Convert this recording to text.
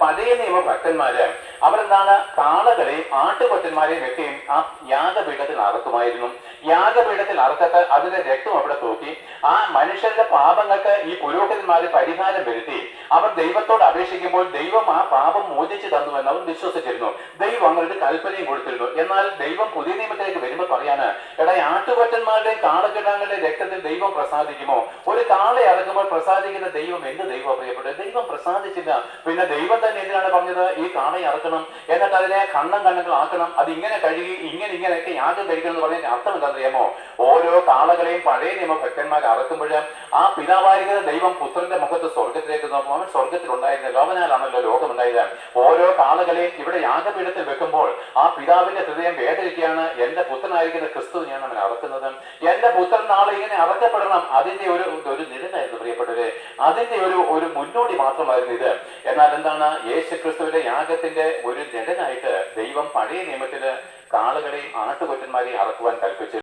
പഴയ നിയമ ഭക്തന്മാര് അവരെന്താണ് കാളകളെയും ആട്ടുകൊറ്റന്മാരെയും ഒക്കെയും ആ യാഗപീഠത്തിൽ അറുക്കുമായിരുന്നു. യാഗപീഠത്തിൽ അറുത്തിട്ട് അതിന്റെ രക്തം അവിടെ തൂക്കി ആ മനുഷ്യരുടെ പാപങ്ങൾക്ക് ഈ പുരോഹിതന്മാര് പരിഹാരം വരുത്തി അവർ ദൈവത്തോട് അപേക്ഷിക്കുമ്പോൾ ദൈവം ആ പാപം മോചിച്ചു തന്നുവെന്ന് അവർ വിശ്വസിച്ചിരുന്നു. ദൈവം അങ്ങനെ ഒരു കൽപ്പനയും കൊടുത്തിരുന്നു. എന്നാൽ ദൈവം പുതിയ നിയമത്തിലേക്ക് വരുമ്പോൾ പറയാണ്, എടാ, ആട്ടുകൊറ്റന്മാരുടെയും കാളക്കിടാങ്ങളുടെയും രക്തത്തിൽ ദൈവം പ്രസാദിക്കുമോ? ഒരു കാളെ അറക്കുമ്പോൾ പ്രസാദിക്കുന്ന ദൈവം എന്ത് ദൈവം പ്രിയപ്പെട്ടത്? ദൈവം പ്രസാദിച്ചില്ല. പിന്നെ ദൈവം തന്നെ എന്തിനാണ് പറഞ്ഞത്? ഈ കാളയെ അറക്കണം, എന്നിട്ട് അതിനെ കണ്ണുകൾ അത് ഇങ്ങനെ കഴുകി ഇങ്ങനെയൊക്കെ യാഗം കഴിക്കണം എന്ന് പറഞ്ഞതിന്റെ അർത്ഥം എന്താണെന്നറിയാമോ? ഓരോ കാളകളെയും പഴയ നിയമ ഭക്തന്മാർ അറക്കുമ്പോൾ ആ പിതാവായിരിക്കുന്ന ദൈവം പുത്രന്റെ മുഖത്ത് സ്വർഗത്തിലേക്ക് നോക്കും. അവൻ സ്വർഗത്തിൽ ഉണ്ടായിരുന്നല്ലോ, അവനാലാണല്ലോ ലോകമുണ്ടായത്. ഓരോ കാളകളെയും ഇവിടെ യാഗപീഠത്തിൽ വെക്കുമ്പോൾ ആ പിതാവിന്റെ ഹൃദയം വേദനിക്കുകയാണ്. എന്റെ പുത്രനായിരിക്കുന്ന ക്രിസ്തു ഞാൻ അവൻ അറക്കുന്നത്, എന്റെ പുത്രൻ നാളെ ഇങ്ങനെ അറക്കപ്പെടണം. അതിന്റെ ഒരു നിഴലായിരുന്നു പ്രിയപ്പെട്ടവരെ, അതിന്റെ ഒരു മുന്നോടി മാത്രമായിരുന്നു ഇത്. എന്നാൽ എന്താണ്? യേശു ക്രിസ്തുവിന്റെ യാഗത്തിന്റെ ഒരു നിഴലായിട്ട് ദൈവം പഴയ നിയമത്തില് കാളകളെയും ആട്ടുകൊറ്റന്മാരെയും അറക്കുവാൻ കൽപ്പിച്ചു.